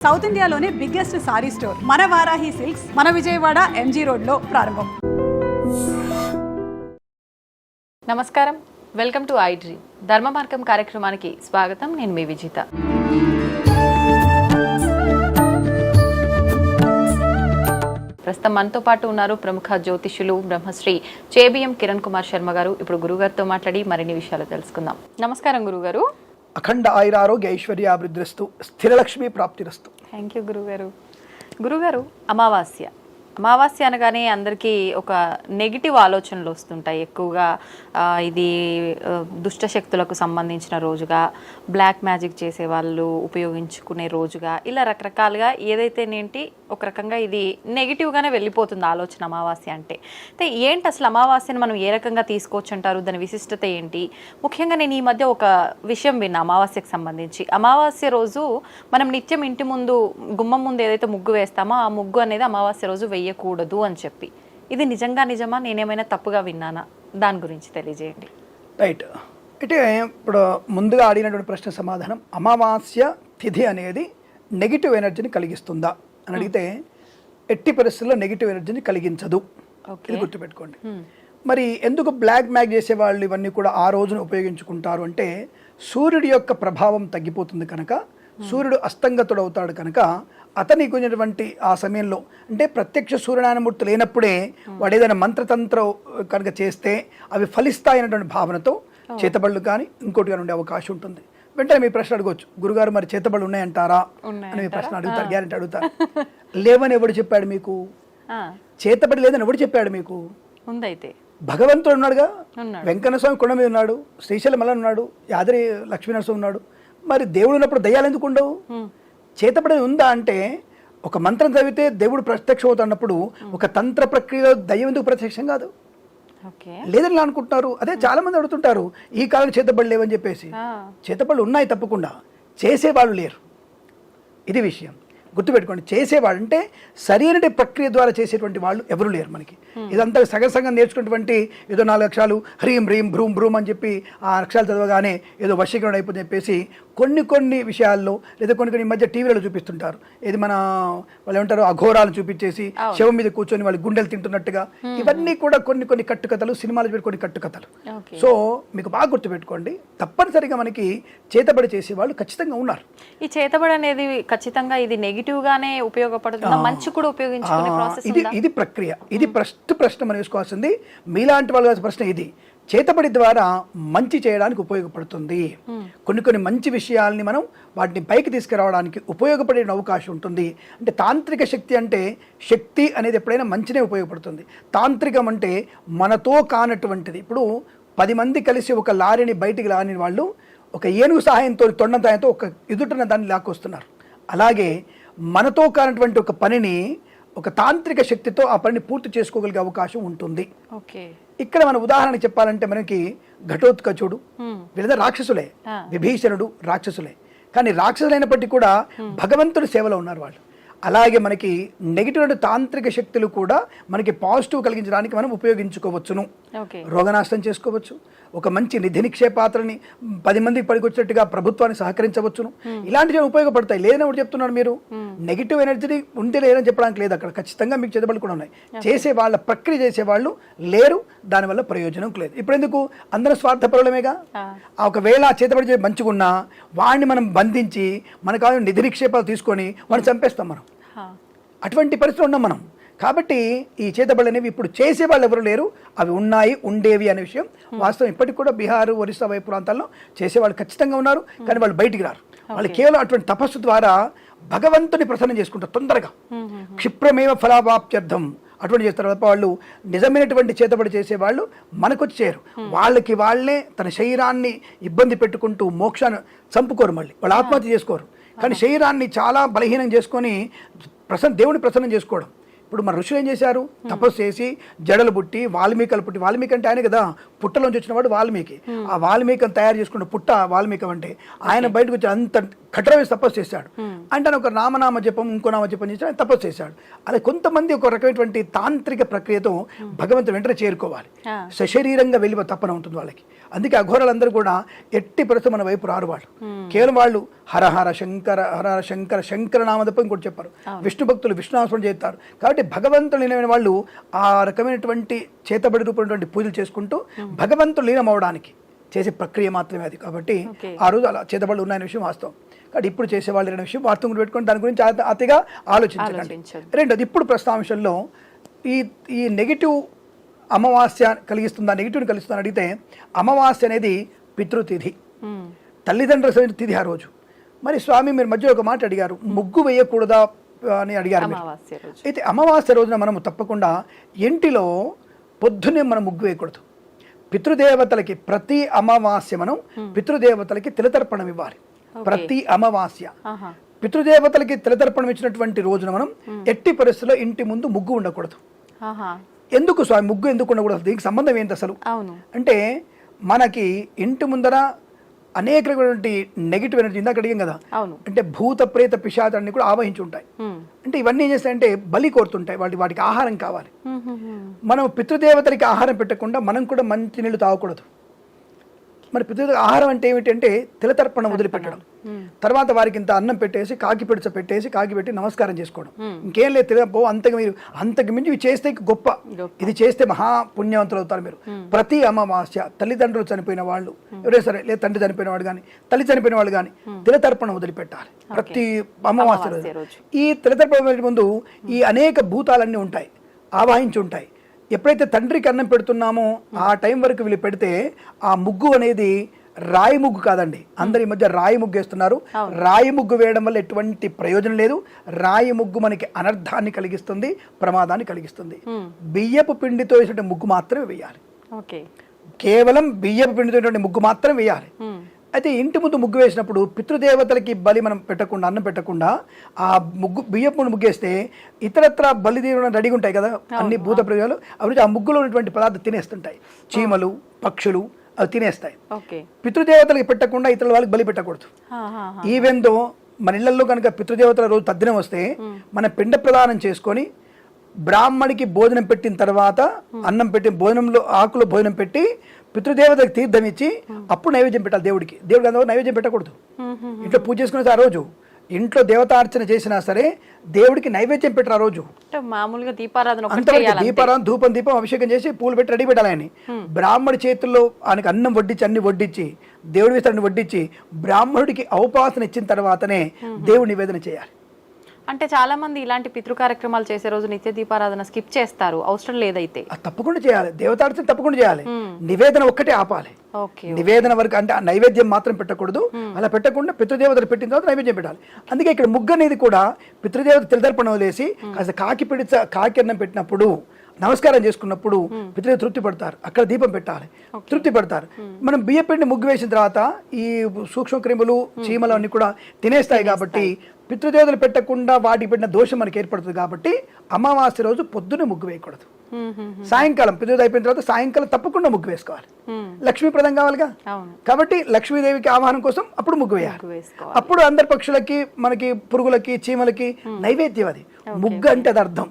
South ఇండియాలోనే biggest sorry store మన Varahi silks మన విజయవాడ ఎంజీ రోడ్లో ప్రారంభం. నమస్కారం, వెల్కమ్ టు ఐ డ్రీమ్ ధర్మ మార్గం కార్యక్రమానికి స్వాగతం. నేను మీ విజిత. ప్రస్తుతం మనతో పాటు ఉన్నారు ప్రముఖ జ్యోతిష్యులు బ్రహ్మశ్రీ చేబిఎం కిరణ్ కుమార్ శర్మ గారు. ఇప్పుడు గురుగారితో మాట్లాడి మరిన్ని విషయాలు తెలుసుకుందాం. నమస్కారం గురుగారు. అఖండ ఆయురారోగ్య ఐశ్వర్యాభివృద్ధిరస్తు, స్థిరలక్ష్మి ప్రాప్తిరస్తు. థ్యాంక్ యూ గురుగారు. గురుగారు, అమావాస్య అనగానే అందరికీ ఒక నెగిటివ్ ఆలోచనలు వస్తుంటాయి. ఎక్కువగా ఇది దుష్ట శక్తులకు సంబంధించిన రోజుగా, బ్లాక్ మ్యాజిక్ చేసే వాళ్ళు ఉపయోగించుకునే రోజుగా, ఇలా రకరకాలుగా ఏదైతేనేంటి ఒక రకంగా ఇది నెగిటివ్గానే వెళ్ళిపోతుంది ఆలోచన అమావాస్య అంటే. అయితే ఏంటి అసలు అమావాస్యను మనం ఏ రకంగా తీసుకోవచ్చు అంటారు? దాని విశిష్టత ఏంటి? ముఖ్యంగా నేను ఈ మధ్య ఒక విషయం విన్నా అమావాస్యకు సంబంధించి. అమావాస్య రోజు మనం నిత్యం ఇంటి ముందు గుమ్మం ముందు ఏదైతే ముగ్గు వేస్తామో ఆ ముగ్గు అనేది అమావాస్య రోజు వేయకూడదు అని చెప్పి. ఇది నిజమా? నేనేమైనా తప్పుగా విన్నానా? దాని గురించి తెలియజేయండి. రైట్. అంటే ఇప్పుడు ముందుగా అడిగినటువంటి ప్రశ్న సమాధానం, అమావాస్య తిథి అనేది నెగిటివ్ ఎనర్జీని కలిగిస్తుందా అని అడిగితే ఎట్టి పరిస్థితుల్లో నెగిటివ్ ఎనర్జీని కలిగించదు. ఇది గుర్తుపెట్టుకోండి. మరి ఎందుకు బ్లాక్ మ్యాగ్ చేసే వాళ్ళు ఇవన్నీ కూడా ఆ రోజున ఉపయోగించుకుంటారు అంటే, సూర్యుడి యొక్క ప్రభావం తగ్గిపోతుంది కనుక, సూర్యుడు అస్తంగతుడు అవుతాడు కనుక అతనికి ఉన్నటువంటి ఆ సమయంలో అంటే ప్రత్యక్ష సూర్యనారాయణమూర్తి లేనప్పుడే వాడు ఏదైనా మంత్రతంత్రం కనుక చేస్తే అవి ఫలిస్తాయనేటువంటి భావనతో చేతబళ్ళు కానీ ఇంకోటి కానీ ఉండే అవకాశం ఉంటుంది. వెంటనే మీ ప్రశ్న అడగవచ్చు, గురుగారు మరి చేతబళ్ళు ఉన్నాయంటారా అని మీ ప్రశ్న అడుగుతారు. గ్యారెంటీ అడుగుతారు. లేవని ఎవడు చెప్పాడు మీకు? చేతబడి లేదని ఎవడు చెప్పాడు మీకు? ఉందైతే భగవంతుడు ఉన్నాడుగా. వెంకన్న స్వామి కొండ మీద ఉన్నాడు, శ్రీశైలం మల్ల ఉన్నాడు, యాదరి లక్ష్మీనరసింహ ఉన్నాడు. మరి దేవుడు ఉన్నప్పుడు దయ్యాలు ఎందుకు ఉండవు? చేతబడి ఉందా అంటే, ఒక మంత్రం చదివితే దేవుడు ప్రత్యక్షం అవుతున్నప్పుడు ఒక తంత్ర ప్రక్రియలో దయ్యం ఎందుకు ప్రత్యక్షం కాదు? లేదని అనుకుంటున్నారు. అదే చాలా మంది అడుగుతుంటారు, ఈ కాలం చేతబడి లేవని చెప్పేసి. చేతబడులు ఉన్నాయి తప్పకుండా, చేసేవాళ్ళు లేరు. ఇది విషయం గుర్తుపెట్టుకోండి. చేసేవాళ్ళు అంటే సరైన ప్రక్రియ ద్వారా చేసేటువంటి వాళ్ళు ఎవరు లేరు మనకి. ఇదంతా సగం నేర్చుకున్నటువంటి ఏదో 4 అక్షరాలు హ్రీం హ్రీం భ్రూం భ్రూం అని చెప్పి ఆ అక్షరాలు చదవగానే ఏదో వశీకరణ అయిపోతుంది చెప్పేసి కొన్ని విషయాల్లో లేదా కొన్ని మధ్య టీవీలలో చూపిస్తుంటారు. ఇది మన వాళ్ళు ఏమంటారు, అఘోరాలు చూపించేసి శవం మీద కూర్చొని వాళ్ళు గుండెలు తింటున్నట్టుగా. ఇవన్నీ కూడా కొన్ని కట్టుకథలు, సినిమాలు కొన్ని కట్టుకథలు. సో మీకు బాగా గుర్తుపెట్టుకోండి, తప్పనిసరిగా మనకి చేతబడి చేసే వాళ్ళు ఖచ్చితంగా ఉన్నారు. ఈ చేతబడి అనేది ఖచ్చితంగా ఇది నెగిటివ్ గానే ఉపయోగపడుతుంది, మంచి కూడా ఉపయోగించుకునే ప్రాసెస్. ఇది ప్రక్రియ. ఇది ప్రశ్న మనం వేసుకోవాల్సింది. మీలాంటి వాళ్ళ ప్రశ్న ఇది. చేతబడి ద్వారా మంచి చేయడానికి ఉపయోగపడుతుంది. కొన్ని మంచి విషయాల్ని మనం వాటిని పైకి తీసుకురావడానికి ఉపయోగపడే అవకాశం ఉంటుంది. అంటే తాంత్రిక శక్తి అంటే, శక్తి అనేది ఎప్పుడైనా మంచినే ఉపయోగపడుతుంది. తాంత్రికం అంటే మనతో కానటువంటిది. ఇప్పుడు 10 మంది కలిసి ఒక లారీని బయటికి లాని వాళ్ళు ఒక ఏనుగు సహాయంతో, తొండం సహాయంతో ఒక ఎదుటన దాన్ని లాక్కొస్తున్నారు. అలాగే మనతో కానటువంటి ఒక పనిని ఒక తాంత్రిక శక్తితో ఆ పనిని పూర్తి చేసుకోగలిగే అవకాశం ఉంటుంది. ఇక్కడ మన ఉదాహరణ చెప్పాలంటే మనకి ఘటోత్కచుడు వీళ్ళ రాక్షసులే, విభీషణుడు రాక్షసులే. కానీ రాక్షసులైనప్పటికీ కూడా భగవంతుడి సేవలో ఉన్నారు వాళ్ళు. అలాగే మనకి నెగిటివ్ తాంత్రిక శక్తులు కూడా మనకి పాజిటివ్ కలిగించడానికి మనం ఉపయోగించుకోవచ్చును. రోగనాశనం చేసుకోవచ్చు, ఒక మంచి నిధి నిక్షేపాత్రని 10 మందికి పనికొచ్చినట్టుగా ప్రభుత్వాన్ని సహకరించవచ్చును. ఇలాంటివి ఉపయోగపడతాయి. లేదని ఒకటి చెప్తున్నారు మీరు, నెగిటివ్ ఎనర్జీని ఉంటే లేదని చెప్పడానికి లేదు. అక్కడ ఖచ్చితంగా మీకు చేతబడులు కూడా ఉన్నాయి. చేసే వాళ్ళ ప్రక్రియ చేసేవాళ్ళు లేరు, దానివల్ల ప్రయోజనం లేదు. ఇప్పుడు ఎందుకు, అందరూ స్వార్థపరులమేగా. ఒకవేళ చేతబడి మంచిగా ఉన్నా వాడిని మనం బంధించి మనకు నిధి నిక్షేపాలు తీసుకొని వాడిని చంపేస్తాం మనం. అటువంటి పరిస్థితులు ఉన్నాం మనం. కాబట్టి ఈ చేతబడులు అనేవి ఇప్పుడు చేసే వాళ్ళు ఎవరు లేరు, అవి ఉన్నాయి, ఉండేవి అనే విషయం వాస్తవం. ఇప్పటికి కూడా బీహార్, ఒరిస్సా వైపు ప్రాంతాల్లో చేసేవాళ్ళు ఖచ్చితంగా ఉన్నారు, కానీ వాళ్ళు బయటికి రారు. వాళ్ళు కేవలం అటువంటి తపస్సు ద్వారా భగవంతుని ప్రసన్నం చేసుకుంటారు తొందరగా. క్షిప్రమేవ ఫలావాప్త్యర్థం అటువంటి చేస్తారు తప్ప వాళ్ళు నిజమైనటువంటి చేతబడి చేసేవాళ్ళు మనకొచ్చి చేయరు. వాళ్ళకి వాళ్ళే తన శరీరాన్ని ఇబ్బంది పెట్టుకుంటూ మోక్షాన్ని చంపుకోరు, మళ్ళీ వాళ్ళు ఆత్మహత్య చేసుకోరు. కానీ శరీరాన్ని చాలా బలహీనం చేసుకొని దేవుని ప్రసన్నం చేసుకోవడం. ఇప్పుడు మన ఋషులు ఏం చేశారు, తపస్సు చేసి జడలు పుట్టి వాల్మీకలు పుట్టి, వాల్మీకి అంటే ఆయన కదా, పుట్టలోంచి వచ్చిన వాడు వాల్మీకి. ఆ వాల్మీకని తయారు చేసుకున్న పుట్ట వాల్మీకి అంటే ఆయన బయటకు వచ్చి అంత కఠోరమైన తపస్సు చేశాడు అంటే ఆయన ఒక నామనామ జపం ఇంకో నామ జపం చేసి ఆయన తపస్సు చేశాడు. అలా కొంతమంది ఒక రకమైనటువంటి తాంత్రిక ప్రక్రియతో భగవంతుడు వెంటనే చేరుకోవాలి, సశరీరంగా వెళ్ళి తప్పన ఉంటుంది వాళ్ళకి. అందుకే అఘోరాలందరూ కూడా ఎట్టి పరిస్థితి మన వైపు రారు. వాళ్ళు కేవలం వాళ్ళు హరహర శంకర హరహర శంకర శంకర నామదప్ప ఇంకోటి చెప్పారు. విష్ణు భక్తులు విష్ణునామస్మరణ చేస్తారు. కాబట్టి భగవంతుడు లీనమైన వాళ్ళు ఆ రకమైనటువంటి చేతబడి రూపమైనటువంటి పూజలు చేసుకుంటూ భగవంతుడు లీనమవడానికి చేసే ప్రక్రియ మాత్రమే అది. కాబట్టి ఆ రోజు అలా చేతబడులు ఉన్నాయనే విషయం వాస్తవం. కాబట్టి ఇప్పుడు చేసేవాళ్ళు అనే విషయం వాస్తవం పెట్టుకొని దాని గురించి అతిగా ఆలోచించకండి. రెండోది, ఇప్పుడు ప్రస్తాంశంలో ఈ నెగిటివ్ అమావాస్య కలిగిస్తుందా, నెగిటివ్ని కలిగిస్తుందని అడిగితే, అమావాస్య అనేది పితృతిథి, తల్లిదండ్రుల తిథి ఆ రోజు. మరి స్వామి మీరు మధ్యలో ఒక మాట అడిగారు, ముగ్గు వేయకూడదా అని అడిగారు. అయితే అమావాస్య రోజున మనము తప్పకుండా ఇంటిలో పొద్దున్నే మనం ముగ్గు వేయకూడదు. పితృదేవతలకి ప్రతి అమావాస్య మనం పితృదేవతలకి తిలతర్పణం ఇవ్వాలి. ప్రతి అమావాస్య పితృదేవతలకి తిలతర్పణం ఇచ్చినటువంటి రోజున మనం ఎట్టి పరిస్థితుల్లో ఇంటి ముందు ముగ్గు ఉండకూడదు. ఎందుకు స్వామి ముగ్గు ఎందుకు ఉండకూడదు, దీనికి సంబంధం ఏంటి అసలు అంటే, మనకి ఇంటి ముందర అనేకమైనటువంటి నెగిటివ్ ఎనర్జీ ఇందాక అడిగాం కదా, అంటే భూత ప్రేత పిశాచాన్ని కూడా ఆవహించి ఉంటాయి. అంటే ఇవన్నీ ఏం చేస్తాయంటే బలి కోరుతుంటాయి, వాటికి ఆహారం కావాలి. మనం పితృదేవతలకి ఆహారం పెట్టకుండా మనం కూడా మంచి నీళ్లు తాగకూడదు. మరి పితృదేవత ఆహారం అంటే ఏమిటంటే తిలతర్పణం వదిలిపెట్టడం, తర్వాత వారికి ఇంత అన్నం పెట్టేసి కాకి పిడచ పెట్టేసి కాకి పెట్టి నమస్కారం చేసుకోవడం, ఇంకేం లేదు. తెలియపో అంతకు మించి ఇవి చేస్తే గొప్ప, ఇది చేస్తే మహాపుణ్యవంతులు అవుతారు మీరు. ప్రతి అమావాస్య తల్లిదండ్రులు చనిపోయిన వాళ్ళు ఎవరైనా సరే, లేదా తండ్రి చనిపోయిన వాడు కానీ తల్లి చనిపోయిన వాళ్ళు కానీ తిలతర్పణం వదిలిపెట్టాలి ప్రతి అమావాస్య రోజు. ఈ తిలతర్పణం ముందు ఈ అనేక భూతాలన్నీ ఉంటాయి, ఆవాహించి ఉంటాయి. ఎప్పుడైతే తండ్రికి అన్నం పెడుతున్నామో ఆ టైం వరకు వీళ్ళు పెడితే ఆ ముగ్గు అనేది రాయి ముగ్గు కాదండి. అందరి మధ్య రాయి ముగ్గు వేస్తున్నారు. రాయి ముగ్గు వేయడం వల్ల ఎటువంటి ప్రయోజనం లేదు. రాయి ముగ్గు మనకి అనర్థాన్ని కలిగిస్తుంది, ప్రమాదాన్ని కలిగిస్తుంది. బియ్యపు పిండితో వేసిన ముగ్గు మాత్రమే వేయాలి. కేవలం బియ్యపు పిండితో ముగ్గు మాత్రమే వేయాలి. అయితే ఇంటి ముందు ముగ్గు వేసినప్పుడు పితృదేవతలకి బలి మనం పెట్టకుండా, అన్నం పెట్టకుండా ఆ బియ్యపు ముగ్గేస్తే ఇతరత్ర బలి తీయడం రెడీగా ఉంటాయి కదా అన్ని భూత ప్రయోగాలు, అవి ఆ ముగ్గులో ఉన్నటువంటి పదార్థాలు తినేస్తుంటాయి. చీమలు పక్షులు అవి తినేస్తాయి. పితృదేవతలకి పెట్టకుండా ఇతరుల వాళ్ళకి బలి పెట్టకూడదు. ఈవెందో మన ఇళ్లలో కనుక పితృదేవతల రోజు తద్దినం వస్తే మన పిండ ప్రదానం చేసుకొని బ్రాహ్మడికి భోజనం పెట్టిన తర్వాత అన్నం పెట్టి భోజనంలో ఆకులో భోజనం పెట్టి పితృదేవతకి తీర్థం ఇచ్చి అప్పుడు నైవేద్యం పెట్టాలి దేవుడికి. దేవుడికి నైవేద్యం పెట్టకూడదు. ఇంట్లో పూజ చేసుకునే ఆ రోజు ఇంట్లో దేవతార్చన చేసినా సరే దేవుడికి నైవేద్యం పెట్టరు ఆ రోజు. మామూలుగా దీపారాధన, దీపారాధన దీపం అభిషేకం చేసి పూలు పెట్టి రెడీ పెట్టాలి. ఆయన బ్రాహ్మడి చేతుల్లో ఆయనకి అన్నం వడ్డించి అన్ని వడ్డించి దేవుడి వేస్తాన్ని వడ్డించి బ్రాహ్మణుడికి అవపాసన ఇచ్చిన తర్వాతనే దేవుడి నివేదన చేయాలి. అంటే చాలా మంది ఇలాంటి పితృ కార్యక్రమాలు చేసే రోజు నిత్య దీపారాధన స్కిప్ చేస్తారు, అవసరం లేదైతే. తప్పకుండా చేయాలి, దేవతార్చన తప్పకుండా చేయాలి. నివేదన ఒక్కటే ఆపాలి. నివేదన వరకు అంటే నైవేద్యం మాత్రం పెట్టకూడదు. అలా పెట్టకుండా పితృదేవతలు పెట్టిన తర్వాత నైవేద్యం పెట్టాలి. అందుకే ఇక్కడ ముగ్గు అనేది కూడా పితృదేవత తిలతర్పణం వదిలేసి కాస్త కాకి అన్నం పెట్టినప్పుడు నమస్కారం చేసుకున్నప్పుడు పితృదేవత తృప్తి పడతారు, అక్కడ దీపం పెట్టాలి, తృప్తి పడతారు. మనం బియ్య పిండి ముగ్గు వేసిన తర్వాత ఈ సూక్ష్మ క్రిములు చీమలు అన్ని కూడా తినేస్తాయి. కాబట్టి పితృదేవతలు పెట్టకుండా వాటికి పెట్టిన దోషం మనకి ఏర్పడుతుంది. కాబట్టి అమావాస్య రోజు పొద్దున్న ముగ్గు వేయకూడదు. సాయంకాలం పితృదేవత అయిపోయిన తర్వాత సాయంకాలం తప్పకుండా ముగ్గు వేసుకోవాలి. లక్ష్మీప్రదం కావాలిగా, కాబట్టి లక్ష్మీదేవికి ఆహ్వానం కోసం అప్పుడు ముగ్గు వేయాలి. అప్పుడు అందరి పక్షులకి మనకి పురుగులకి చీమలకి నైవేద్యం అది. ముగ్గు అంటే అది అర్థం.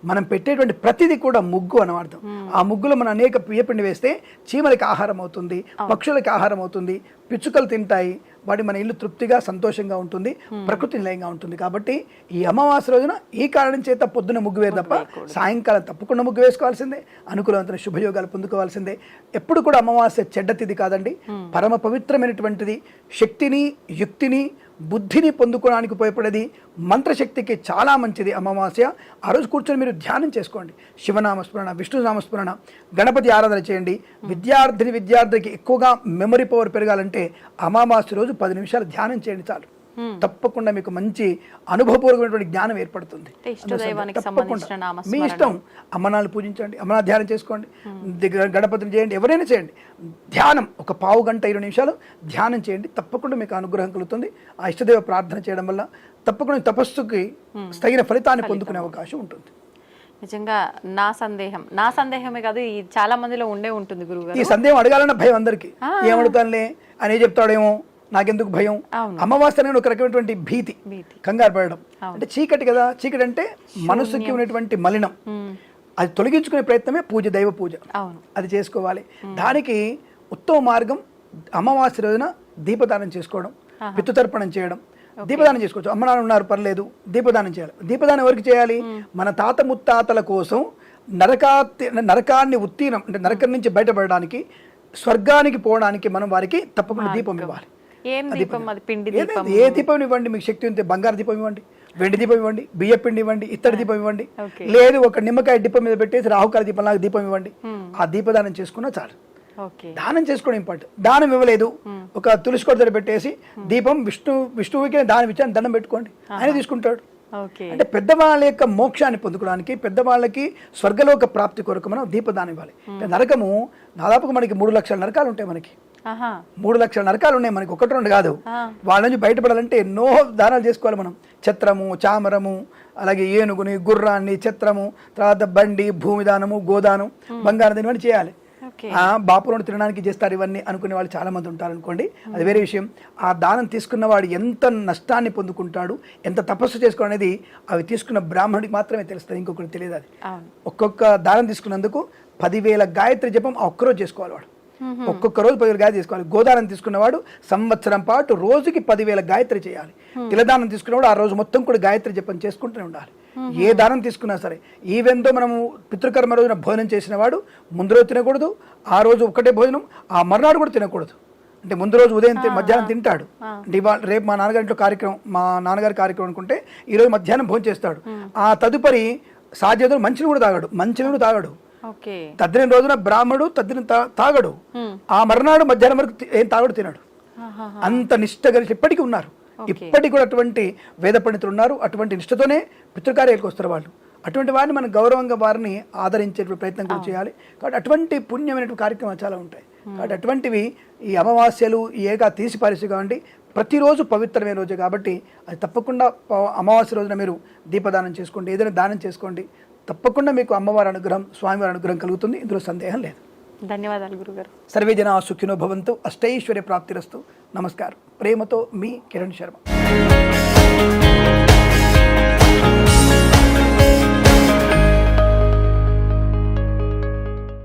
మనం పెట్టేటువంటి ప్రతిదీ కూడా ముగ్గు అని అర్థం. ఆ ముగ్గులో మనం అనేక బియ్యపిండి వేస్తే చీమలకి ఆహారం అవుతుంది, పక్షులకి ఆహారం అవుతుంది, పిచ్చుకలు తింటాయి, వాటి మన ఇల్లు తృప్తిగా సంతోషంగా ఉంటుంది, ప్రకృతి నిలయంగా ఉంటుంది. కాబట్టి ఈ అమావాస్య రోజున ఈ కారణం చేత పొద్దున ముగ్గు వేరు తప్ప సాయంకాలం తప్పకుండా ముగ్గు వేసుకోవాల్సిందే, అనుకూలవంతమైన శుభయోగాలు పొందుకోవాల్సిందే. ఎప్పుడు కూడా అమావాస్య చెడ్డ తిథి కాదండి, పరమ పవిత్రమైనటువంటిది. శక్తిని యుక్తిని బుద్ధిని పొందుకోవడానికి ఉపయోగపడేది, మంత్రశక్తికి చాలా మంచిది అమావాస్య. ఆ రోజు కూర్చొని మీరు ధ్యానం చేసుకోండి, శివనామస్మరణ, విష్ణునామస్మరణ, గణపతి ఆరాధన చేయండి. విద్యార్థికి ఎక్కువగా మెమరీ పవర్ పెరగాలంటే అమావాస్య రోజు 10 నిమిషాలు ధ్యానం చేయండి చాలు. తప్పకుండా మీకు మంచి అనుభవపూర్వకమైనటువంటి జ్ఞానం ఏర్పడుతుంది. తప్పకుండా మీ ఇష్టం, అమ్మనాలు పూజించండి, అమ్మనాలు ధ్యానం చేసుకోండి, గణపతిని చేయండి, ఎవరైనా చేయండి. ధ్యానం ఒక పావు గంట 20 నిమిషాలు ధ్యానం చేయండి, తప్పకుండా మీకు అనుగ్రహం కలుగుతుంది. ఆ ఇష్టదేవ ప్రార్థన చేయడం వల్ల తప్పకుండా తపస్సుకి తగిన ఫలితాన్ని పొందుకునే అవకాశం ఉంటుంది. నిజంగా నా సందేహమే కాదు, ఈ చాలా మందిలో ఉండే ఉంటుంది గురువు గారు. ఈ సందేహం అడగాలన్న భయం అందరికి, ఏమడుతానులే అని చెప్తాడేమో నాకెందుకు భయం, అవును. అమావాస్య అనేది ఒక రకమైనటువంటి భీతి, భీతి. కంగారు పడడం. అంటే చీకటి కదా, చీకటి అంటే మనసుకి ఉన్నటువంటి మలినం, అది తొలగించుకునే ప్రయత్నమే పూజ, దైవ పూజ. అవును. అది చేసుకోవాలి. దానికి ఉత్తమ మార్గం అమావాస్య రోజున దీపదానం చేసుకోవడం, పితృతర్పణం చేయడం. దీపదానం చేసుకోవచ్చు. అమ్మ నాన్న ఉన్నారు పర్లేదు, దీపదానం చేయాలి. దీపదానం ఎవరికి చేయాలి? మన తాత ముత్తాతల కోసం నరకాన్ని ఉత్తీర్ణం, అంటే నరకం నుంచి బయటపడడానికి, స్వర్గానికి పోవడానికి మనం వారికి తప్పకుండా దీపం ఇవ్వాలి. ఏం దీపం? అది పిండి దీపం. ఏ దీపం ఇవ్వండి, మీకు శక్తి ఉంటే బంగారు దీపం ఇవ్వండి, వెండి దీపం ఇవ్వండి, బియ్య పిండి ఇవ్వండి, ఇత్తడి దీపం ఇవ్వండి, లేదు ఒక నిమ్మకాయ దీపం మీద పెట్టేసి రాహుకాల దీపం లాగా దీపం ఇవ్వండి. ఆ దీపదానం చేసుకున్నా చాలు. దానం చేసుకోవడం ఇంపార్టెంట్. దానం ఇవ్వలేదు, ఒక తులసి కొడ పెట్టేసి దీపం విష్ణువుకి దానం ఇచ్చి దండం పెట్టుకోండి, ఆయన తీసుకుంటాడు. అంటే పెద్దవాళ్ళ యొక్క మోక్షాన్ని పొందుకోవడానికి, పెద్దవాళ్ళకి స్వర్గలోక ప్రాప్తి కొరకు మనం దీపదానం ఇవ్వాలి. నరకము దాదాపుగా మనకి 3 లక్షల నరకాలు ఉంటాయి. మనకి 3 లక్షల నరకాలు ఉన్నాయి మనకి, 1-2 కాదు. వాళ్ళ నుంచి బయటపడాలంటే ఎన్నో దానాలు చేసుకోవాలి మనం. ఛత్రము, చామరము, అలాగే ఏనుగుని, గుర్రాన్ని, ఛత్రము, తర్వాత బండి, భూమి దానము, గోదానం, బంగారం ఇవన్నీ చేయాలి. బాపులను తినడానికి చేస్తారు ఇవన్నీ అనుకునే వాళ్ళు చాలా మంది ఉంటారు అనుకోండి, అది వేరే విషయం. ఆ దానం తీసుకున్నవాడు ఎంత నష్టాన్ని పొందుకుంటాడు, ఎంత తపస్సు చేసుకోవడం అనేది అవి తీసుకున్న బ్రాహ్మణుడికి మాత్రమే తెలుస్తుంది, ఇంకొకరికి తెలియదు. అది ఒక్కొక్క దానం తీసుకున్నందుకు 10,000 గాయత్రి జపం ఒక్కరోజు చేసుకోవాలి వాడు. ఒక్కొక్క రోజు 10,000 గాయత్రి చేసుకోవాలి. గోదానం తీసుకున్నవాడు సంవత్సరం పాటు రోజుకి 10,000 గాయత్రి చేయాలి. తిలదానం తీసుకున్నవాడు ఆ రోజు మొత్తం కూడా గాయత్రి జపం చేసుకుంటూనే ఉండాలి. ఏ దానం తీసుకున్నా సరే, ఈవెంతో మనము పితృకర్మ రోజున భోజనం చేసిన వాడు ముందు రోజు తినకూడదు, ఆ రోజు ఒక్కటే భోజనం, ఆ మర్నాడు కూడా తినకూడదు. అంటే ముందు రోజు ఉదయం మధ్యాహ్నం తింటాడు. అంటే ఇవాళ రేపు మా నాన్నగారింట్లో కార్యక్రమం, మా నాన్నగారి కార్యక్రమం అనుకుంటే ఈరోజు మధ్యాహ్నం భోజనం చేస్తాడు. ఆ తదుపరి సాధ్యతలు మంచినీళ్ళు తాగడు. తద్దిన రోజున బ్రాహ్మడు తద్దిన తాగడు. ఆ మర్నాడు మధ్యాహ్నం వరకు ఏం తాగడు, తినడు. అంత నిష్ఠ కలిసి ఇప్పటికీ ఉన్నారు. ఇప్పటికి కూడా అటువంటి వేద పండితులు ఉన్నారు. అటువంటి నిష్ఠతోనే పితృకార్యాలకు వస్తారు వాళ్ళు. అటువంటి వారిని మనం గౌరవంగా వారిని ఆదరించే ప్రయత్నం కూడా చేయాలి. కాబట్టి అటువంటి పుణ్యమైనటువంటి కార్యక్రమాలు చాలా ఉంటాయి. కాబట్టి అటువంటివి ఈ అమావాస్యలు, ఈ తీసి పారిసి కావండి, ప్రతిరోజు పవిత్రమైన రోజు కాబట్టి అది తప్పకుండా అమావాస్య రోజున మీరు దీపదానం చేసుకోండి, ఏదైనా దానం చేసుకోండి. తప్పకుండా మీకు అమ్మవారి అనుగ్రహం, స్వామివారి అనుగ్రహం కలుగుతుంది, ఇందులో సందేహం లేదు. ధన్యవాదాలు గురుగారు. సర్వే జనా సుఖినో భవంతు, అష్టైశ్వర్య ప్రాప్తిరస్తు. నమస్కారం. ప్రేమతో మీ కిరణ్ శర్మ.